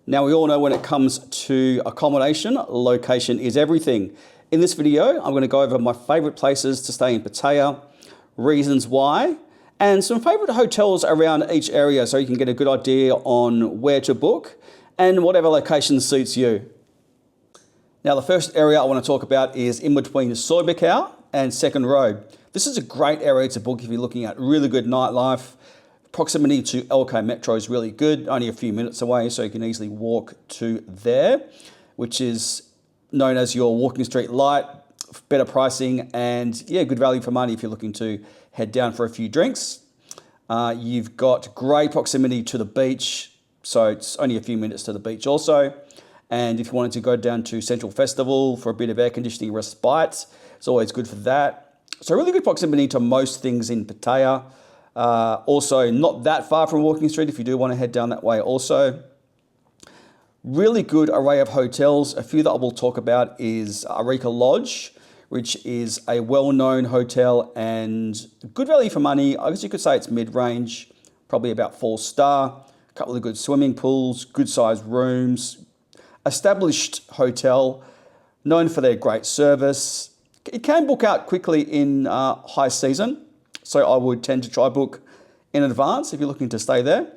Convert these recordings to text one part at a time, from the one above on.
Now, we all know when it comes to accommodation, location is everything. In this video, I'm going to go over my favourite places to stay in Pattaya, reasons why, and some favourite hotels around each area so you can get a good idea on where to book and whatever location suits you. Now, the first area I want to talk about is in between Soi Buakhao and Second Road. This is a great area to book if you're looking at really good nightlife. Proximity to LK Metro is really good, only a few minutes away, so you can easily walk to there, which is known as your walking street light, better pricing, and yeah, good value for money if you're looking to head down for a few drinks. You've got great proximity to the beach, so it's only a few minutes to the beach also. And if you wanted to go down to Central Festival for a bit of air conditioning respite, it's always good for that. So really good proximity to most things in Pattaya. Also not that far from Walking Street if you do want to head down that way also. Really good array of hotels. A few that I will talk about is Arika Lodge, which is a well-known hotel and good value for money. I guess you could say it's mid-range, probably about 4-star. A couple of good swimming pools, good sized rooms. Established hotel, known for their great service. It can book out quickly in high season. So I would tend to try book in advance if you're looking to stay there.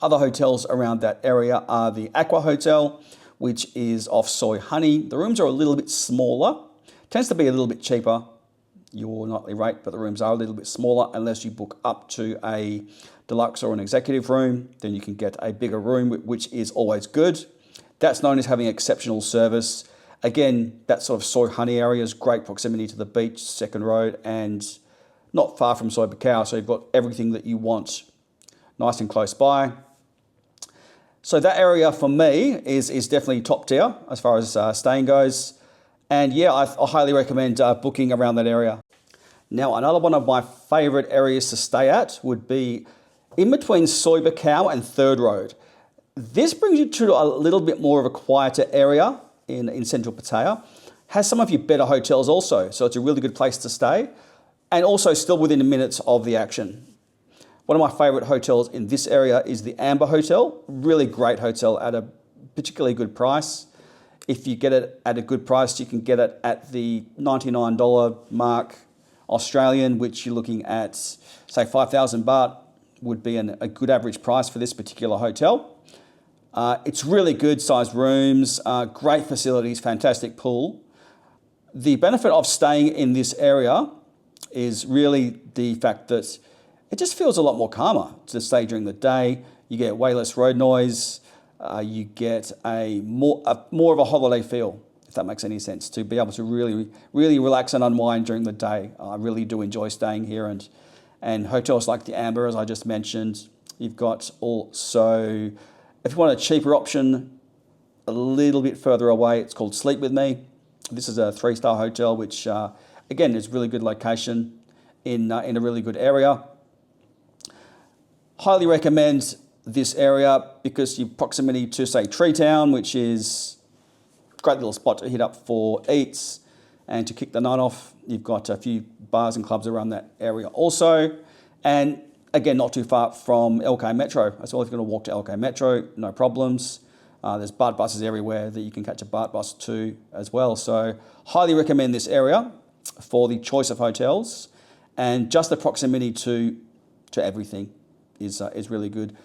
Other hotels around that area are the Aqua Hotel, which is off Soi Honey. The rooms are a little bit smaller. Tends to be a little bit cheaper, your nightly rate, but the rooms are a little bit smaller unless you book up to a deluxe or an executive room. Then you can get a bigger room, which is always good. That's known as having exceptional service. Again, that sort of Soi Honey area is great proximity to the beach, Second Road, and not far from Soi Buakhao, so you've got everything that you want nice and close by. So that area for me is definitely top tier as far as staying goes. And yeah, I highly recommend booking around that area. Now, another one of my favourite areas to stay at would be in between Soi Buakhao and Third Road. This brings you to a little bit more of a quieter area in central Pattaya. Has some of your better hotels also, so it's a really good place to stay. And also still within minutes of the action. One of my favourite hotels in this area is the Amber Hotel. Really great hotel at a particularly good price. If you get it at a good price, you can get it at the $99 mark Australian, which you're looking at, say 5,000 baht would be a good average price for this particular hotel. It's really good sized rooms, great facilities, fantastic pool. The benefit of staying in this area is really the fact that it just feels a lot more calmer to stay during the day. You get way less road noise. You get a more of a holiday feel, if that makes any sense, to be able to really relax and unwind during the day. I really do enjoy staying here, and hotels like the Amber, as I just mentioned. You've got also, if you want a cheaper option, a little bit further away, it's called Sleep With Me. This is a 3-star hotel, which again, it's really good location in a really good area. Highly recommend this area because your proximity to, say, Tree Town, which is a great little spot to hit up for eats and to kick the night off. You've got a few bars and clubs around that area also. And again, not too far from LK Metro. As well, if you're going to walk to LK Metro, no problems. There's BART buses everywhere that you can catch a BART bus to as well. So highly recommend this area for the choice of hotels, and just the proximity to everything is really good.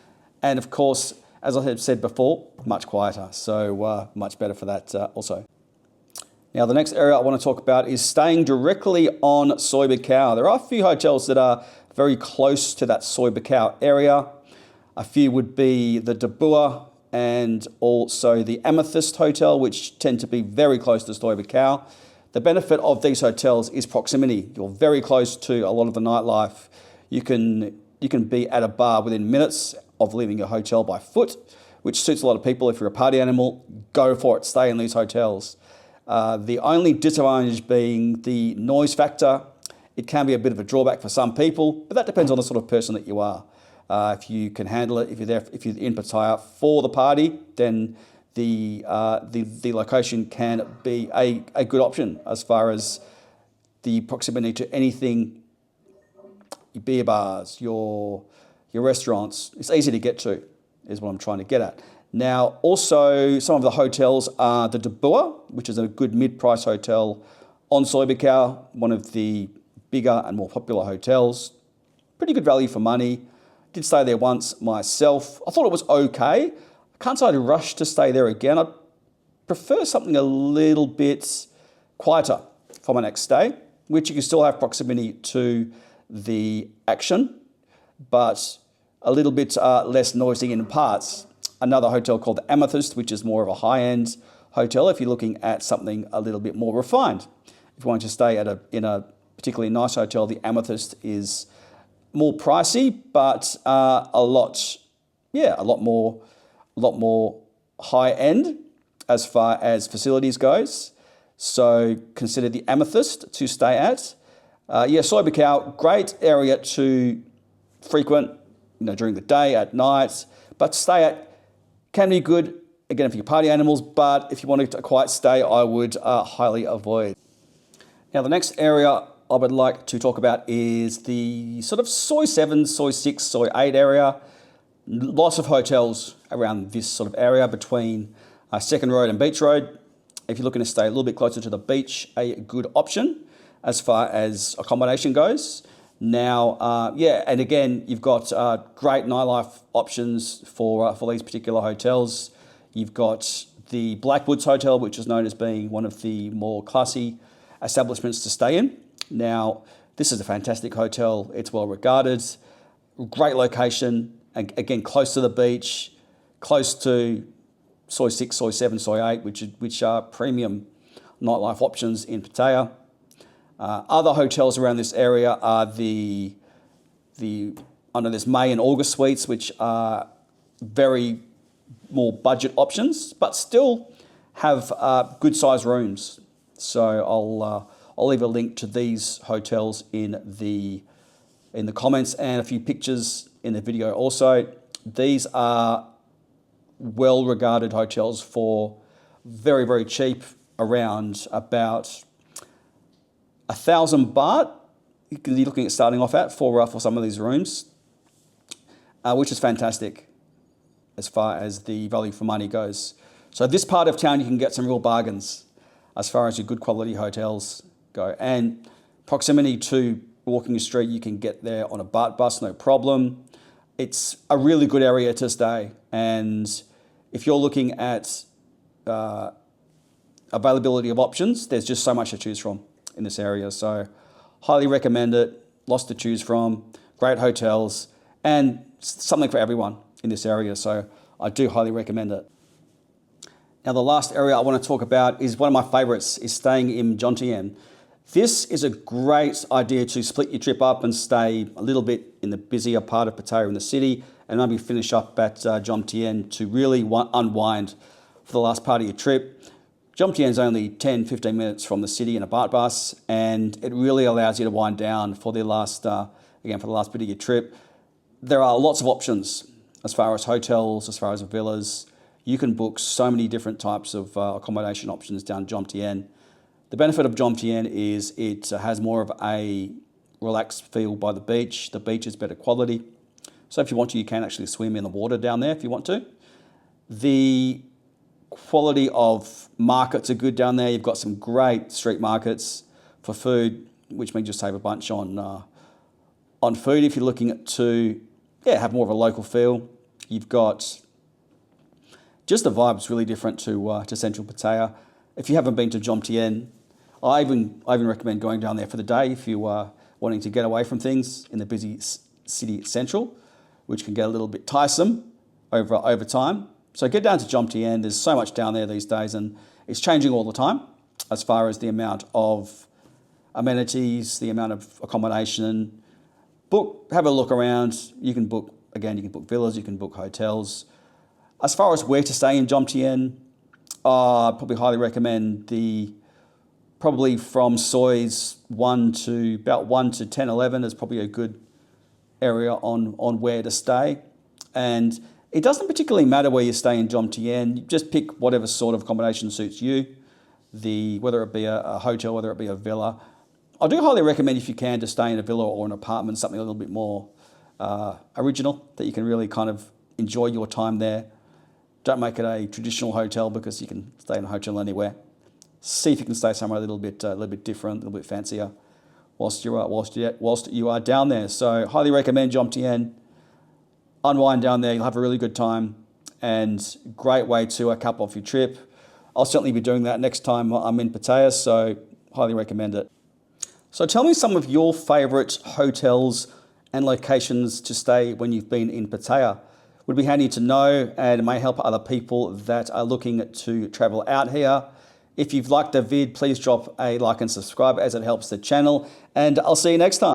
And of course, as I have said before, much quieter, so much better for that also. Now, the next area I want to talk about is staying directly on Soi Buakhao. There are a few hotels that are very close to that Soi Buakhao area. A few would be the Dabua and also the Amethyst Hotel, which tend to be very close to Soi Buakhao. The benefit of these hotels is proximity. You're very close to a lot of the nightlife. You can be at a bar within minutes of leaving your hotel by foot, which suits a lot of people. If you're a party animal, go for it, stay in these hotels. The only disadvantage being the noise factor. It can be a bit of a drawback for some people, but that depends on the sort of person that you are. If you can handle it, if you're in Pattaya for the party, then the location can be a good option as far as the proximity to anything, your beer bars, your restaurants. It's easy to get to, is what I'm trying to get at. Now, also some of the hotels are the Debua, which is a good mid-price hotel on Soi Buakhao, one of the bigger and more popular hotels. Pretty good value for money. Did stay there once myself. I thought it was okay. I can't say I'd rush to stay there again. I'd prefer something a little bit quieter for my next stay, which you can still have proximity to the action, but a little bit less noisy in parts. Another hotel called the Amethyst, which is more of a high-end hotel if you're looking at something a little bit more refined. If you want to stay in a particularly nice hotel, the Amethyst is more pricey, but a lot more high-end as far as facilities goes. So consider the Amethyst to stay at. Soi Buakhao, great area to frequent, during the day, at night, but to stay at can be good, again, for your party animals, but if you want a quiet stay, I would highly avoid. Now, the next area I would like to talk about is the sort of Soi 7, Soi 6, Soi 8 area. Lots of hotels around this sort of area between Second Road and Beach Road. If you're looking to stay a little bit closer to the beach, a good option as far as accommodation goes. Now, and again, you've got great nightlife options for these particular hotels. You've got the Blackwoods Hotel, which is known as being one of the more classy establishments to stay in. Now, this is a fantastic hotel. It's well regarded, great location, and again, close to the beach, close to Soi 6, Soi 7, Soi 8, which are premium nightlife options in Pattaya. Other hotels around this area are there's May and August suites, which are very more budget options, but still have good size rooms. So I'll leave a link to these hotels in the comments and a few pictures in the video also. These are well regarded hotels for very, very cheap, around about 1,000 baht. You're looking at starting off at for some of these rooms, which is fantastic as far as the value for money goes. So this part of town, you can get some real bargains as far as your good quality hotels go. And proximity to walking street, you can get there on a BART bus, no problem. It's a really good area to stay. And if you're looking at availability of options, there's just so much to choose from in this area. So highly recommend it. Lots to choose from, great hotels, and something for everyone in this area. So I do highly recommend it. Now, the last area I want to talk about is one of my favorites, is staying in Jomtien. This is a great idea to split your trip up and stay a little bit in the busier part of Pattaya in the city, and maybe finish up at Jomtien to really unwind for the last part of your trip. Jomtien is only 10-15 minutes from the city in a BART bus, and it really allows you to wind down for the last bit of your trip. There are lots of options as far as hotels, as far as villas. You can book so many different types of accommodation options down Jomtien. The benefit of Jomtien is it has more of a relaxed feel by the beach. The beach is better quality. So if you want to, you can actually swim in the water down there if you want to. The quality of markets are good down there. You've got some great street markets for food, which means you'll save a bunch on food if you're looking to have more of a local feel. You've got just the vibe's really different to central Pattaya. If you haven't been to Jomtien, I even recommend going down there for the day if you are wanting to get away from things in the busy city central, which can get a little bit tiresome over time. So get down to Jomtien. There's so much down there these days, and it's changing all the time as far as the amount of amenities, the amount of accommodation. Have a look around. You can book villas, you can book hotels. As far as where to stay in Jomtien, I'd probably highly recommend probably from Soi's 1 to 10, 11 is probably a good area on where to stay. And it doesn't particularly matter where you stay in Jomtien. You just pick whatever sort of accommodation suits you, whether it be a hotel, whether it be a villa. I do highly recommend, if you can, to stay in a villa or an apartment, something a little bit more original, that you can really kind of enjoy your time there. Don't make it a traditional hotel because you can stay in a hotel anywhere. See if you can stay somewhere a little bit different, a little bit fancier, whilst you are down there. So highly recommend Jomtien. Unwind down there. You'll have a really good time, and great way to cap off your trip. I'll certainly be doing that next time I'm in Pattaya, so highly recommend it. So tell me some of your favourite hotels and locations to stay when you've been in Pattaya. Would be handy to know, and it may help other people that are looking to travel out here. If you've liked the vid, please drop a like and subscribe as it helps the channel, and I'll see you next time.